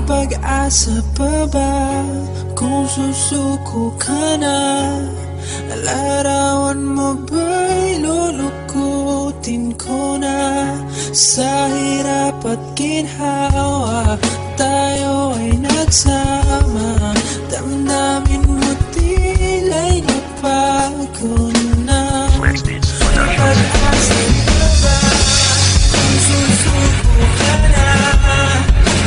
pag-asa pa ba kung susuko ka na? Larawan mo ba'y lulukutin ko na? Sa hirap at ginhawa tayo ay nagsama. Damdamin mo tila'y nabago na. Pag-asa pa ba kung susuko ka na?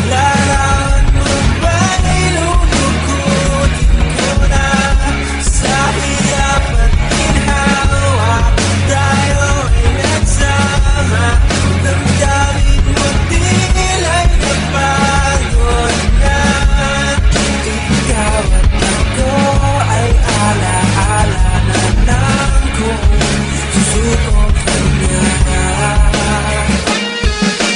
Larawan mo ba'y lulukutin ko na? Sa hirap at ginhawa tayo ay nagsama. Damdamin mo tila'y napagod na. Ikaw at ako ay ala-ala na lang kung susuko ka na.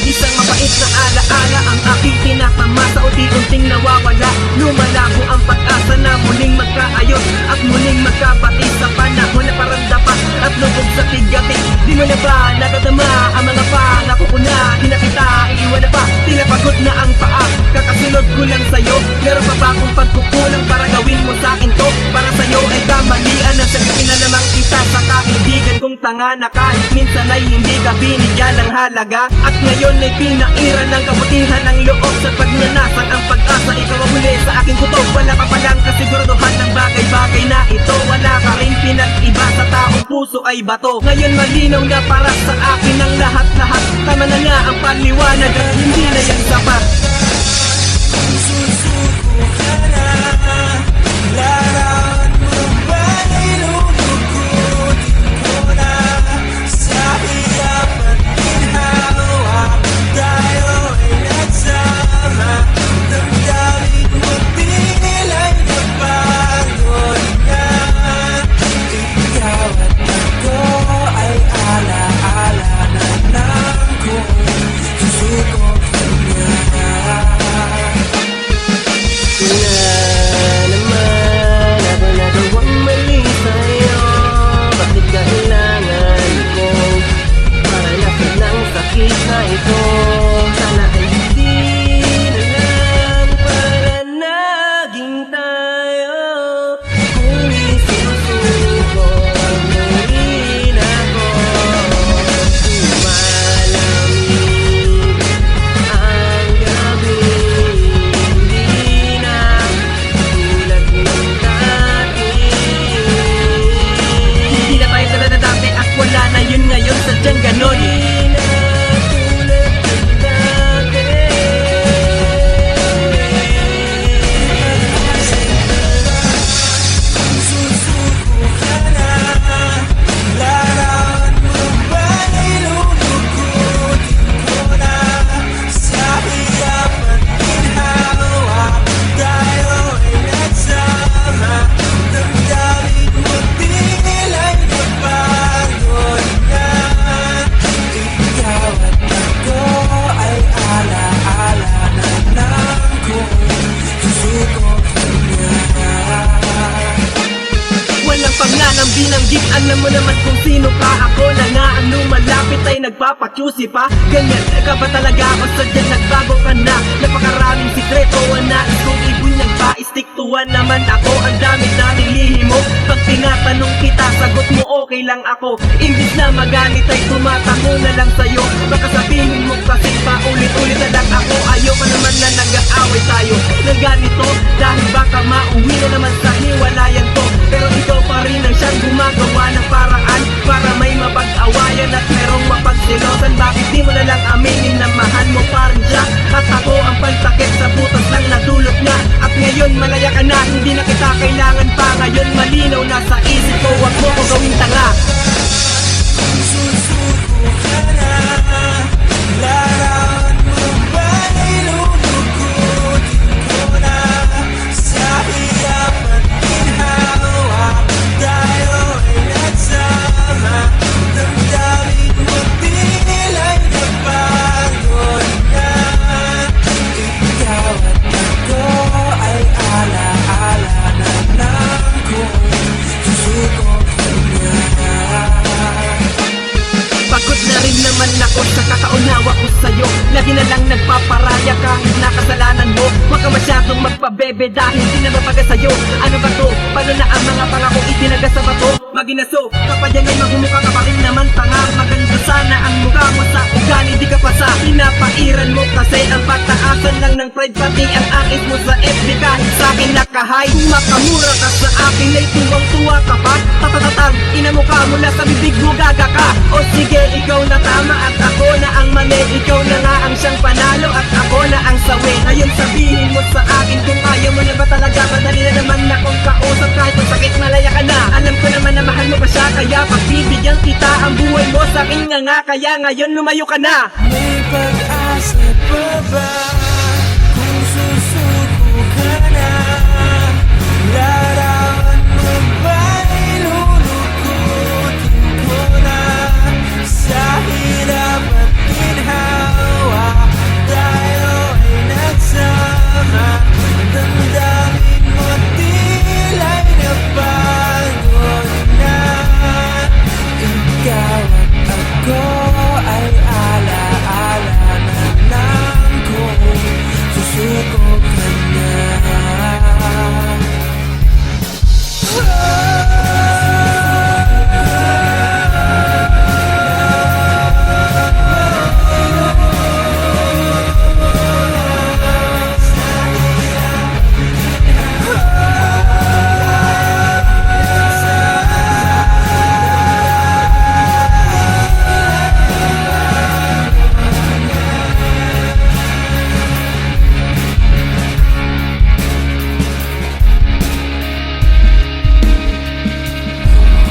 Isang mapait na alaala ang aking pinakamasa, unti-unting nawawala. Lumalago ang pag-asa na muling magkaayos at muling magkapati sa panahon na parang dapat at lubog sa tigati. Di mo na ba nakadama ang mga pangako ko na di na kita iiwan na pa? Tinapagod na ang paa, kakasunod ko lang sa'yo. Meron pa ba akong pagkukulang para gawin mo sa'kin to? Para sa'yo ay kamalian na sabihin na namang kita sa kaibigan kong tanga na kahit minsan ay hindi ka binigyan ng halaga. At ngayon ay pinairan ng kabutihan ng loob sa pagnanasang ang pag-asa. Ikaw ang huli sa aking kutob, wala ka palang kasiguraduhan ng bagay-bagay na ito. Wala ka rin pinag-iba sa taong puso ay bato. Ngayon malinaw na para sa akin ang lahat-lahat. Tama na nga ang paliwanag at hindi na yan sapat. Susuko ka na. Larawan mo ba'y lulukutin ko na? Sa hirap at ginhawa tayo ay nagsama. Damdamin mo tila'y napagod na. Ikaw at ako ay ala-ala na lang kung susuko ka na. Wala naman ako nagawang mali sa'yo. Bakit kailangan ko maranasan ng sakit na ito? Sana ay hindi na lang para naging tayo. Kung isusuko mo rin ako, malamig ang gabi. Hindi na tulad ng dati. Hindi na tayo tulad ng dati at wala na yun ngayon, sadyang ganon. Hindi na tulad ng dati. Susuko ka na. Larawan mo ba'y lulukutin ko na? Sa hirap at ginhawa tayo ay nagsama. Damdamin mo tila'y napagod na. Ikaw at ako ay ala-ala na lang kung susuko ka na. Walang pangnanambi ng gig, alam mo naman kung sino ka. Ako na nga ang lumalapit ay nagpapakyusi pa. Ganyan ka ba talaga o sadyang nagbago ka na? Napakaraming sikreto ang nais kong ibunyag pa. Stick to one naman ako, ang dami-daming lihim mo. Pag tinatanong kita, sagot mo okay lang ako. Imbis na magalit ay tumatango na lang sa'yo. Baka sabihin mo kasi paulit-ulit na lang ako. Ayoko naman na nag-aaway tayo ng ganito, dahil baka mauwi na naman sa hiwalayan to. Pero ikaw pa rin ang siyang gumagawa ng paraan para may mapag-awayan at merong mapagsilosan. Bakit di mo na lang aminin na mahal mo pa rin siya? At ako ang pantakip sa butas lang nadulot na. At ngayon malaya ka na, hindi na kita kailangan pa. Ngayon malinaw na sa isip ko, wag mo ko gawing tanga. Susuko ka na. Larawan mo ba'y lulukutin ko na? Sa hirap at ginhawa tayo ay nagsama. Damdamin mo tila'y napagod na. Ikaw at ako ay ala-ala na lang kung susuko ka na. naman ako sa kakaunawa ko sa'yo. Lagi na lang nagpaparaya kahit na kasalanan mo. masyadong magpabebe dahil di na mapaga sa'yo. Ano ba to? Paano na ang mga pangako itinaga sa bato? Maginaso, kapag yan ay magmumukha ka pa rin naman tanga. Maganda sana ang mukha mo sa ugali, di ka pa sa pinapairan mo kasi ang pataasan lang ng pride, pati ang akit mo sa FB kahit sa akin nakahay. Kung makamura ka sa akin ay tuwang-tuwa ka pa. Tatatatang, inamukha mo na sa bibig mo gaga ka. O sige, ikaw na tama at ako na ang mali. Ikaw na nga ang siyang panalo at ako na ang sawi. Ngayon sabihin mo sa akin kung ayaw mo na ba talaga. Madali na naman akong kausap kahit ang sakit malaya ka na. Alam ko naman na mahal mo pa siya, kaya pagbibigyan kita ang buhay mo sa akin nga. Kaya ngayon lumayo ka na. May pag-asa pa ba kung susuko ka na? Larawan mo ba'y lulukutin ko na? Sa hirap at ginhawa tayo ay nagsama. Damdamin mo tila'y napagod na. Ikaw at ako ay alaala na lang kung susuko ka na.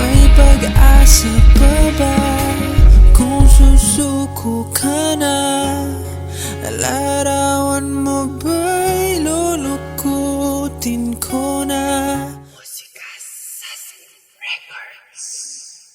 May pag-asa pa ba kung susuko ka na? Larawan mo ba'y lulukutin ko na? Musika Sasin Records.